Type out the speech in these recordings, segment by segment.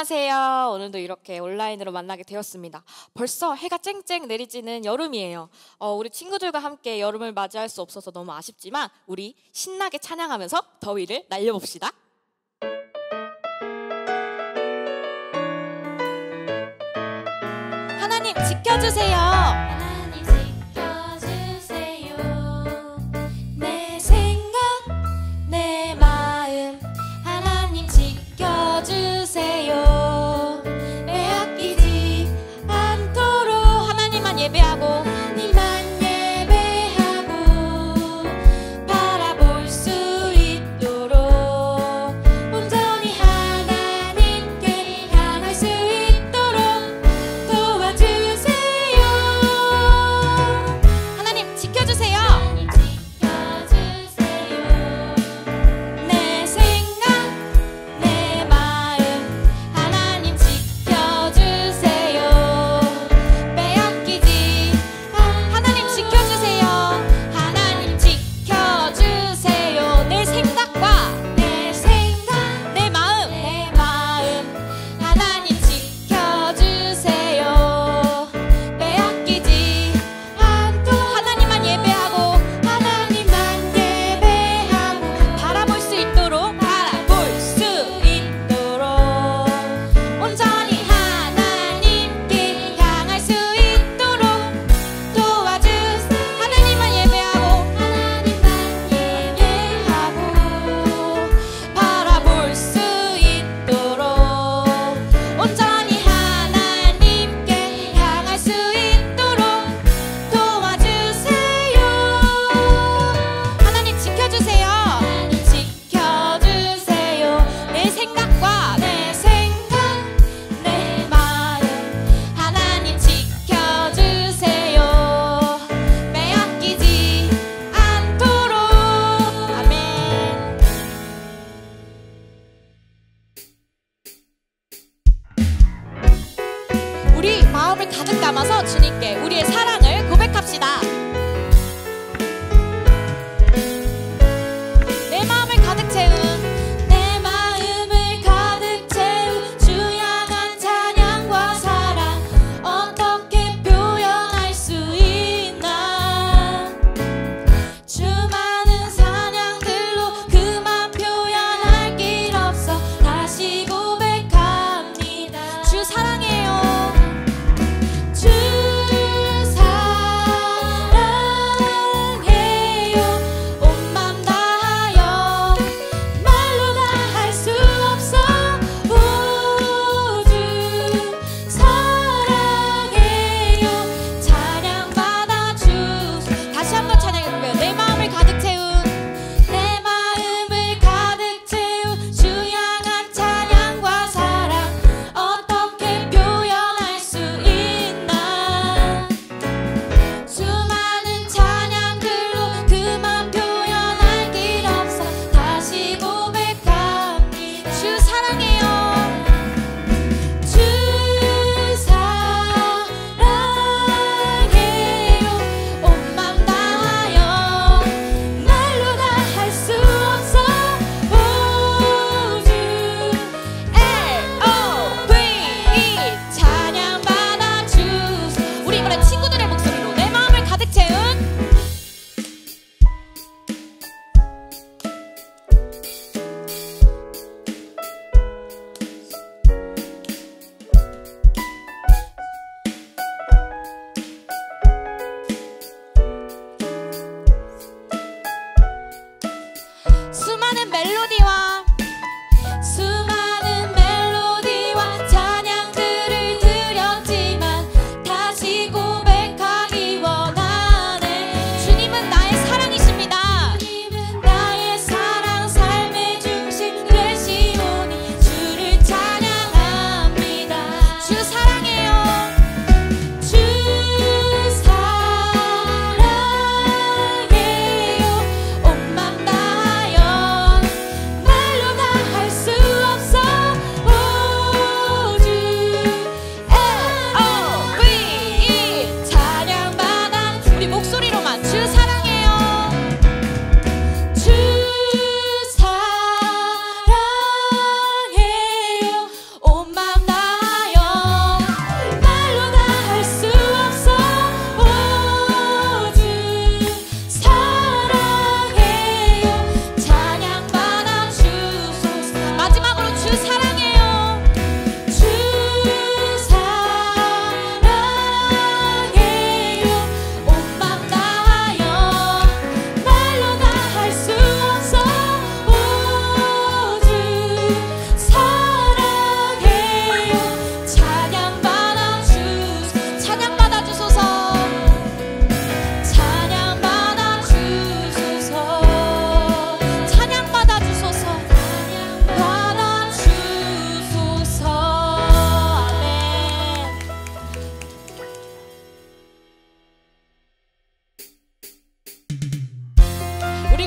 안녕하세요. 오늘도 이렇게 온라인으로 만나게 되었습니다. 벌써 해가 쨍쨍 내리지는 여름이에요. 우리 친구들과 함께 여름을 맞이할 수 없어서 너무 아쉽지만 우리 신나게 찬양하면서 더위를 날려봅시다. 하나님 지켜주세요. 도와주세요.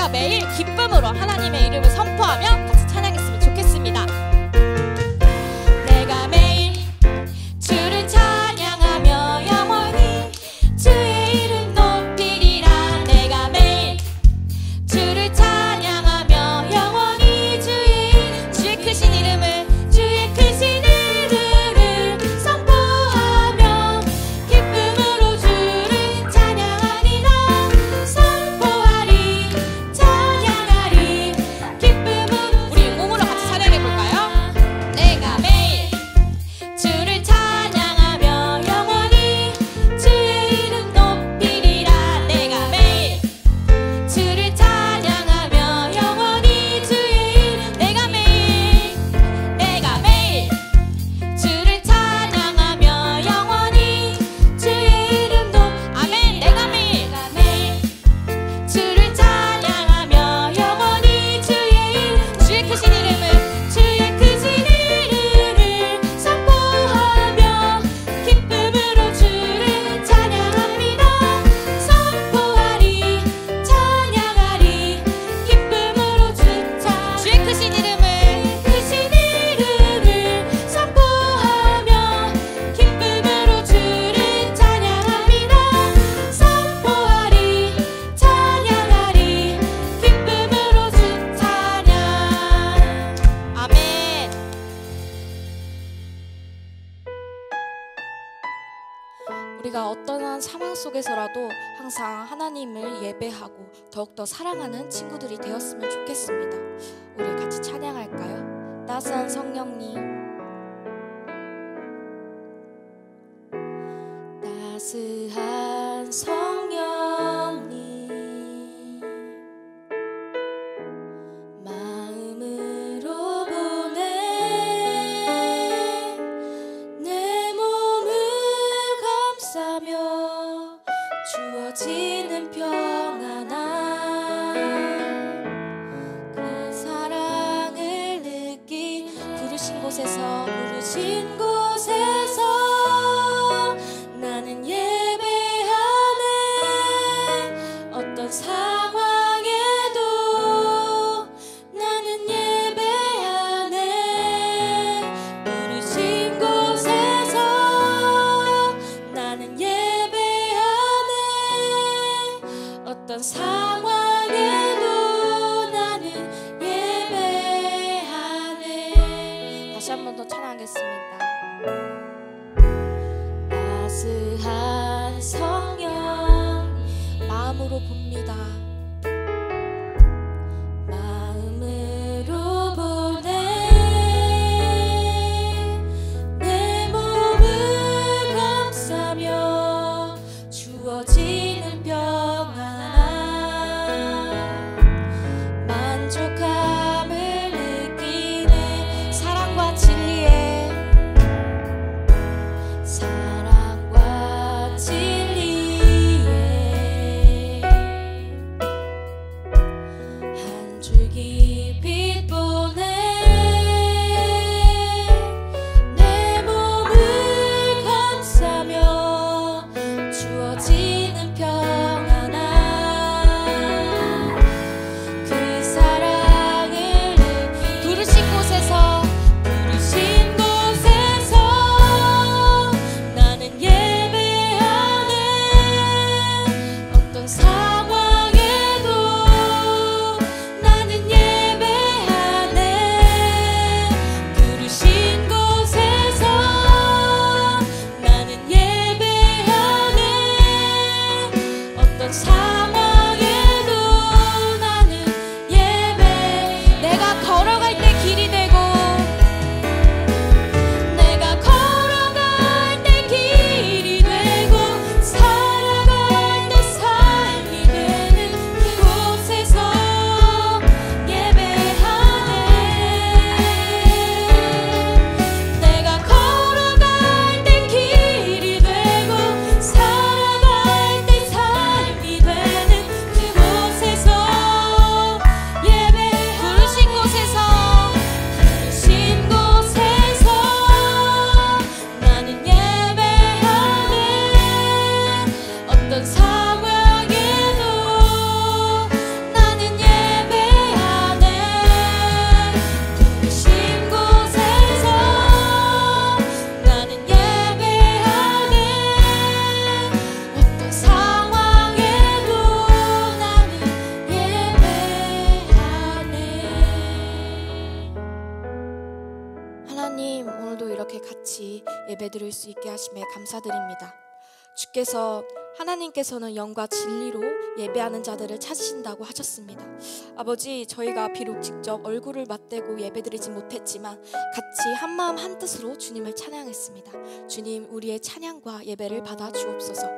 내가 매일 기쁨으로 하나님의 이름을 선포하며 같이 찬양했으면 좋겠습니다. 내가 매일 주를 찬양하며 영원히 주의 이름 높이리라. 내가 매일 주를 찬양하며 영원히 주의 크신 이름을 선포하며 기쁨으로 주를 찬양하리라. 선포하리 찬양하리 기쁨으로. 우리 몸으로 같이 찬양해볼까요? 내가 매일 주를 찬양하며 영원히 주의 이름 높이리라. 내가 매일 주를 찬양하며 영원히 주의 이름. 내가 매일 주를 찬양하며 영원히 주의 이름 높. 아멘. 내가 매일 주를 찬양하며 영원히 주의 이름. 주의 크신 이름을 선포하며 기쁨으로 주를 찬양합니다. 선포하리 찬양하리 기쁨으로 주의 크신 이름을 선포하며 기쁨으로 주를 찬양합니다. 선포하리 찬양하리 기쁨으로 주 찬양. 아멘. 우리가 어떠한 상황 속에서라도 항상 하나님을 예배하고 더욱더 사랑하는 친구들이 되었으면 좋겠습니다. 우리 같이 찬양할까요? 따스한 성령님, 따스한 성령님, 마음으로 보내 내 몸을 감싸며 주어지는 평안함, 그 사랑을 느낀 부르신 곳에서 나는 예배하네. 어떤 상황에도 나는 예배하네. 부르신 곳에서 나는 예배하네. 어떤 상황에도 나는 예배하네. 다시 한 번 더 찬양하겠습니다. 따스한 성령, 마음으로 봅니다. 마음으로 보내 내 몸을 감싸며 주어지는 평안함, 만족함을 느끼네. 사랑과 진리에 사랑과 진리에 예배드릴 수 있게 하심에 감사드립니다. 하나님께서는 영과 진리로 예배하는 자들을 찾으신다고 하셨습니다. 아버지, 저희가 비록 직접 얼굴을 맞대고 예배드리지 못했지만 같이 한마음 한뜻으로 주님을 찬양했습니다. 주님, 우리의 찬양과 예배를 받아 주옵소서.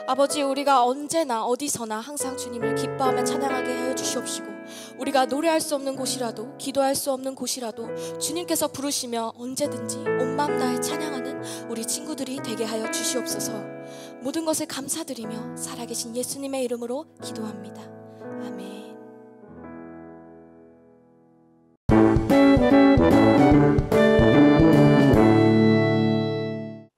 아버지, 우리가 언제나 어디서나 항상 주님을 기뻐하며 찬양하게 하여 주시옵시고, 우리가 노래할 수 없는 곳이라도, 기도할 수 없는 곳이라도 주님께서 부르시며 언제든지 온 마음 다해 찬양하는 우리 친구들이 되게 하여 주시옵소서. 모든 것을 감사드리며 살아계신 예수님의 이름으로 기도합니다. 아멘.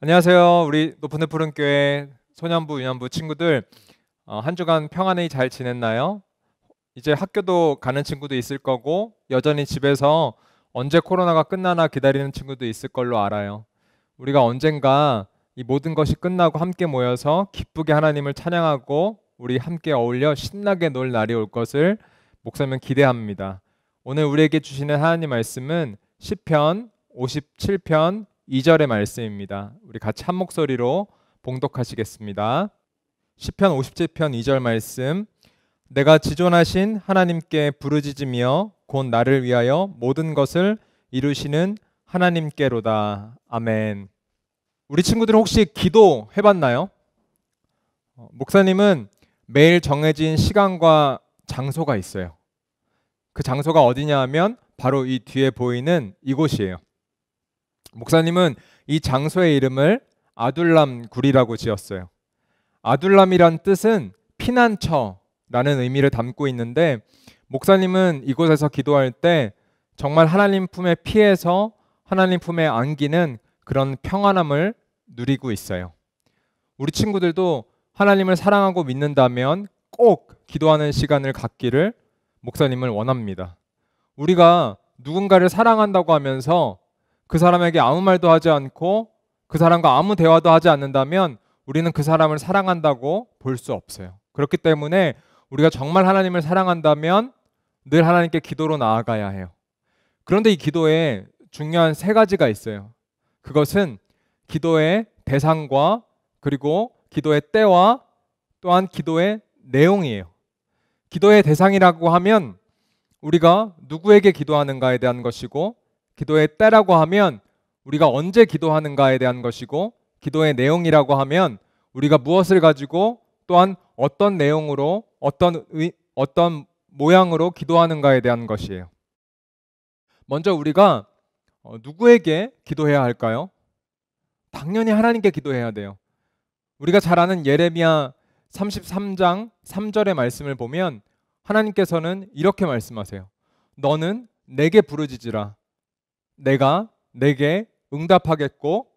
안녕하세요. 우리 높은 푸른 교회 소년부 유년부 친구들, 한 주간 평안히 잘 지냈나요? 이제 학교도 가는 친구도 있을 거고, 여전히 집에서 언제 코로나가 끝나나 기다리는 친구도 있을 걸로 알아요. 우리가 언젠가 이 모든 것이 끝나고 함께 모여서 기쁘게 하나님을 찬양하고 우리 함께 어울려 신나게 놀 날이 올 것을 목사님은 기대합니다. 오늘 우리에게 주시는 하나님 말씀은 시편 57편 2절의 말씀입니다. 우리 같이 한 목소리로 봉독하시겠습니다. 시편 57편 2절 말씀. 내가 지존하신 하나님께 부르짖으며 곧 나를 위하여 모든 것을 이루시는 하나님께로다. 아멘. 우리 친구들은 혹시 기도 해봤나요? 목사님은 매일 정해진 시간과 장소가 있어요. 그 장소가 어디냐 하면 바로 이 뒤에 보이는 이곳이에요. 목사님은 이 장소의 이름을 아둘람 굴이라고 지었어요. 아둘람이란 뜻은 피난처라는 의미를 담고 있는데, 목사님은 이곳에서 기도할 때 정말 하나님 품에 피해서 하나님 품에 안기는 그런 평안함을 누리고 있어요. 우리 친구들도 하나님을 사랑하고 믿는다면 꼭 기도하는 시간을 갖기를 목사님을 원합니다. 우리가 누군가를 사랑한다고 하면서 그 사람에게 아무 말도 하지 않고 그 사람과 아무 대화도 하지 않는다면 우리는 그 사람을 사랑한다고 볼 수 없어요. 그렇기 때문에 우리가 정말 하나님을 사랑한다면 늘 하나님께 기도로 나아가야 해요. 그런데 이 기도에 중요한 세 가지가 있어요. 그것은 기도의 대상과 그리고 기도의 때와 또한 기도의 내용이에요. 기도의 대상이라고 하면 우리가 누구에게 기도하는가에 대한 것이고, 기도의 때라고 하면 우리가 언제 기도하는가에 대한 것이고, 기도의 내용이라고 하면 우리가 무엇을 가지고 또한 어떤 내용으로 어떤 모양으로 기도하는가에 대한 것이에요. 먼저 우리가 누구에게 기도해야 할까요? 당연히 하나님께 기도해야 돼요. 우리가 잘 아는 예레미야 33장 3절의 말씀을 보면 하나님께서는 이렇게 말씀하세요. 너는 내게 부르짖으라. 내가 내게 응답하겠고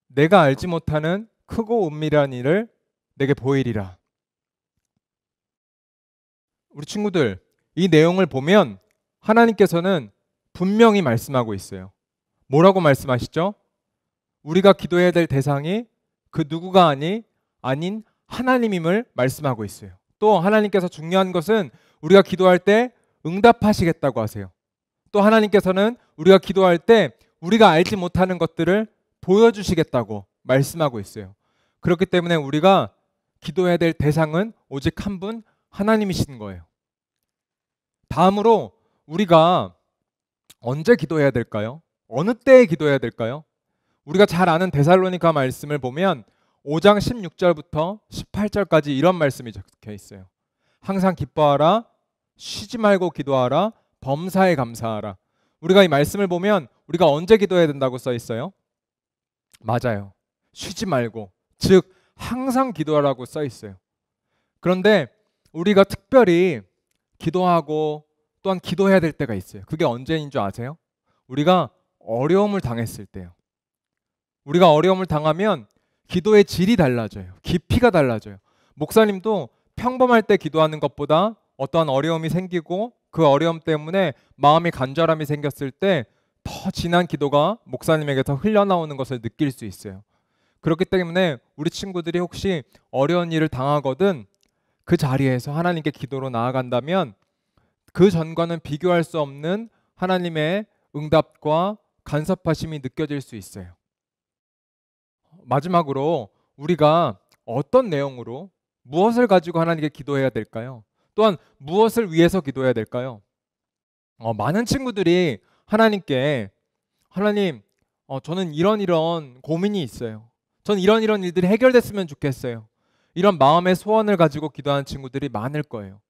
내가 알지 못하는 크고 은밀한 일을 내게 보이리라. 우리 친구들, 이 내용을 보면 하나님께서는 분명히 말씀하고 있어요. 뭐라고 말씀하시죠? 우리가 기도해야 될 대상이 그 누구가 아닌 하나님임을 말씀하고 있어요. 또 하나님께서 중요한 것은 우리가 기도할 때 응답하시겠다고 하세요. 또 하나님께서는 우리가 기도할 때 우리가 알지 못하는 것들을 보여주시겠다고 말씀하고 있어요. 그렇기 때문에 우리가 기도해야 될 대상은 오직 한 분, 하나님이신 거예요. 다음으로 우리가 언제 기도해야 될까요? 어느 때에 기도해야 될까요? 우리가 잘 아는 데살로니가 말씀을 보면 5장 16절부터 18절까지 이런 말씀이 적혀 있어요. 항상 기뻐하라, 쉬지 말고 기도하라, 범사에 감사하라. 우리가 이 말씀을 보면 우리가 언제 기도해야 된다고 써 있어요? 맞아요. 쉬지 말고, 즉 항상 기도하라고 써 있어요. 그런데 우리가 특별히 기도하고 또한 기도해야 될 때가 있어요. 그게 언제인 줄 아세요? 우리가 어려움을 당했을 때요. 우리가 어려움을 당하면 기도의 질이 달라져요. 깊이가 달라져요. 목사님도 평범할 때 기도하는 것보다 어떠한 어려움이 생기고 그 어려움 때문에 마음의 간절함이 생겼을 때 더 진한 기도가 목사님에게서 흘러나오는 것을 느낄 수 있어요. 그렇기 때문에 우리 친구들이 혹시 어려운 일을 당하거든 그 자리에서 하나님께 기도로 나아간다면 그 전과는 비교할 수 없는 하나님의 응답과 간섭하심이 느껴질 수 있어요. 마지막으로 우리가 어떤 내용으로 무엇을 가지고 하나님께 기도해야 될까요? 또한 무엇을 위해서 기도해야 될까요? 많은 친구들이 하나님께 하나님, 저는 이런 고민이 있어요. 저는 이런 일들이 해결됐으면 좋겠어요. 이런 마음의 소원을 가지고 기도하는 친구들이 많을 거예요.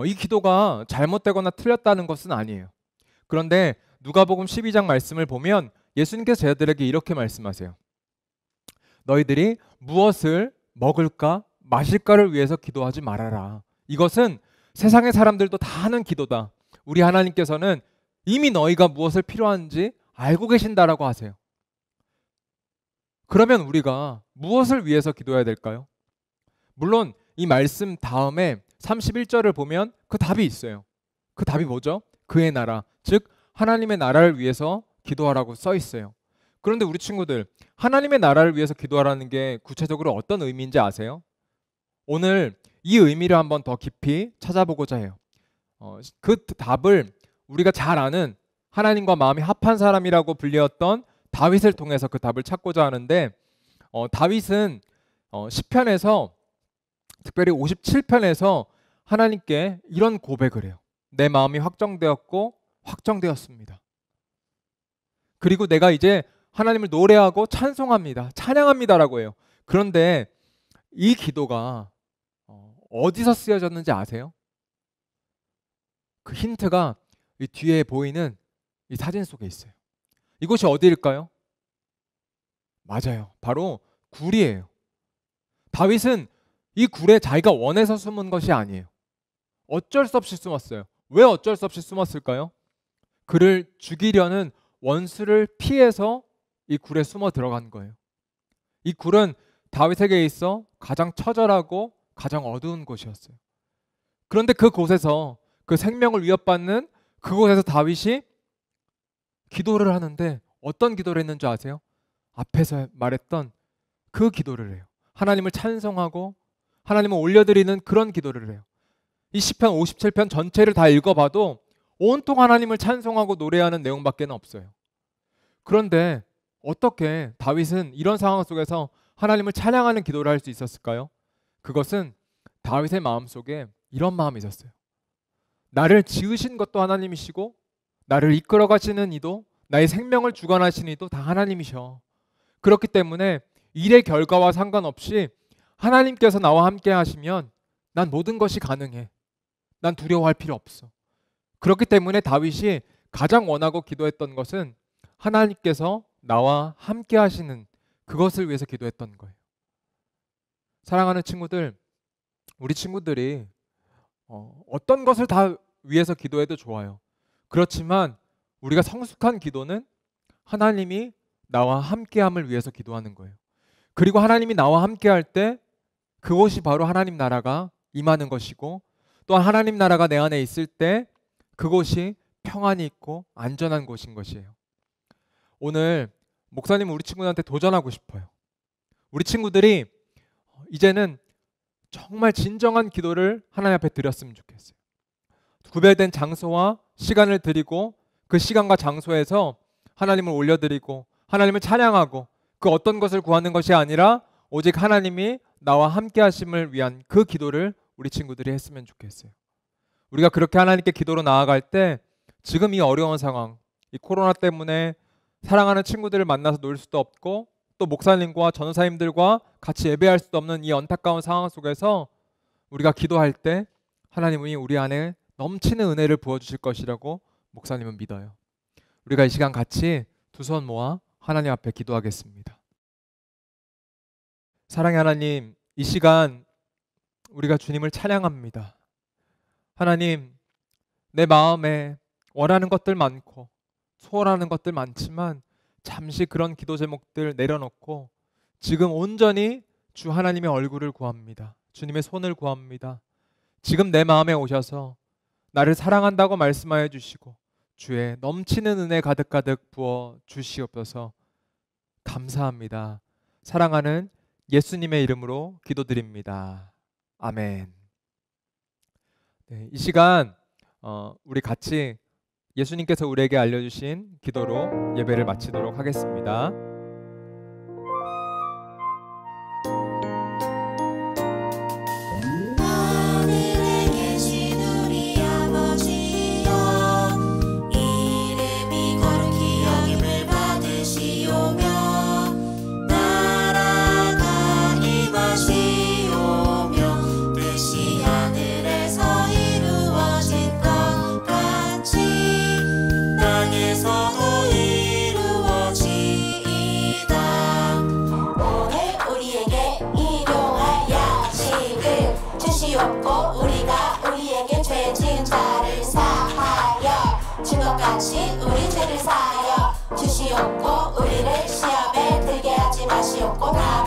이 기도가 잘못되거나 틀렸다는 것은 아니에요. 그런데 누가복음 12장 말씀을 보면 예수님께서 제자들에게 이렇게 말씀하세요. 너희들이 무엇을 먹을까 마실까를 위해서 기도하지 말아라. 이것은 세상의 사람들도 다 하는 기도다. 우리 하나님께서는 이미 너희가 무엇을 필요한지 알고 계신다라고 하세요. 그러면 우리가 무엇을 위해서 기도해야 될까요? 물론 이 말씀 다음에 31절을 보면 그 답이 있어요. 그 답이 뭐죠? 그의 나라, 즉 하나님의 나라를 위해서 기도하라고 써 있어요. 그런데 우리 친구들, 하나님의 나라를 위해서 기도하라는 게 구체적으로 어떤 의미인지 아세요? 오늘 이 의미를 한번 더 깊이 찾아보고자 해요. 그 답을 우리가 잘 아는 하나님과 마음이 합한 사람이라고 불리었던 다윗을 통해서 그 답을 찾고자 하는데, 다윗은 시편에서 특별히 57편에서 하나님께 이런 고백을 해요. 내 마음이 확정되었고 확정되었습니다. 그리고 내가 이제 하나님을 노래하고 찬송합니다. 찬양합니다라고 해요. 그런데 이 기도가 어디서 쓰여졌는지 아세요? 그 힌트가 이 뒤에 보이는 이 사진 속에 있어요. 이곳이 어디일까요? 맞아요. 바로 굴이에요. 다윗은 이 굴에 자기가 원해서 숨은 것이 아니에요. 어쩔 수 없이 숨었어요. 왜 어쩔 수 없이 숨었을까요? 그를 죽이려는 원수를 피해서 이 굴에 숨어 들어간 거예요. 이 굴은 다윗에게 있어 가장 처절하고 가장 어두운 곳이었어요. 그런데 그곳에서 그 생명을 위협받는 그곳에서 다윗이 기도를 하는데 어떤 기도를 했는지 아세요? 앞에서 말했던 그 기도를 해요. 하나님을 찬송하고 하나님을 올려드리는 그런 기도를 해요. 이 시편 57편 전체를 다 읽어봐도 온통 하나님을 찬송하고 노래하는 내용밖에 없어요. 그런데 어떻게 다윗은 이런 상황 속에서 하나님을 찬양하는 기도를 할 수 있었을까요? 그것은 다윗의 마음속에 이런 마음이 있었어요. 나를 지으신 것도 하나님이시고 나를 이끌어 가시는 이도 나의 생명을 주관하시는 이도 다 하나님이셔. 그렇기 때문에 일의 결과와 상관없이 하나님께서 나와 함께 하시면 난 모든 것이 가능해. 난 두려워할 필요 없어. 그렇기 때문에 다윗이 가장 원하고 기도했던 것은 하나님께서 나와 함께 하시는 그것을 위해서 기도했던 거예요. 사랑하는 친구들, 우리 친구들이 어떤 것을 다 위해서 기도해도 좋아요. 그렇지만 우리가 성숙한 기도는 하나님이 나와 함께함을 위해서 기도하는 거예요. 그리고 하나님이 나와 함께할 때 그것이 바로 하나님 나라가 임하는 것이고, 또한 하나님 나라가 내 안에 있을 때 그것이 평안이 있고 안전한 곳인 것이에요. 오늘 목사님은 우리 친구들한테 도전하고 싶어요. 우리 친구들이 이제는 정말 진정한 기도를 하나님 앞에 드렸으면 좋겠어요. 구별된 장소와 시간을 드리고 그 시간과 장소에서 하나님을 올려드리고 하나님을 찬양하고 그 어떤 것을 구하는 것이 아니라 오직 하나님이 나와 함께 하심을 위한 그 기도를 우리 친구들이 했으면 좋겠어요. 우리가 그렇게 하나님께 기도로 나아갈 때 지금 이 어려운 상황, 이 코로나 때문에 사랑하는 친구들을 만나서 놀 수도 없고 또 목사님과 전도사님들과 같이 예배할 수도 없는 이 안타까운 상황 속에서 우리가 기도할 때 하나님이 우리 안에 넘치는 은혜를 부어주실 것이라고 목사님은 믿어요. 우리가 이 시간 같이 두 손 모아 하나님 앞에 기도하겠습니다. 사랑의 하나님, 이 시간 우리가 주님을 찬양합니다. 하나님, 내 마음에 원하는 것들 많고 소원하는 것들 많지만 잠시 그런 기도 제목들 내려놓고 지금 온전히 주 하나님의 얼굴을 구합니다. 주님의 손을 구합니다. 지금 내 마음에 오셔서 나를 사랑한다고 말씀하여 주시고 주의 넘치는 은혜 가득가득 부어 주시옵소서. 감사합니다. 사랑하는 예수님의 이름으로 기도드립니다. 아멘. 네, 이 시간 우리 같이 예수님께서 우리에게 알려주신 기도로 예배를 마치도록 하겠습니다. 주시옵고 우리가 우리에게 죄 지은 자를 사하여 준 것 같이 우리 죄를 사하여 주시옵고 우리를 시험에 들게 하지 마시옵고 다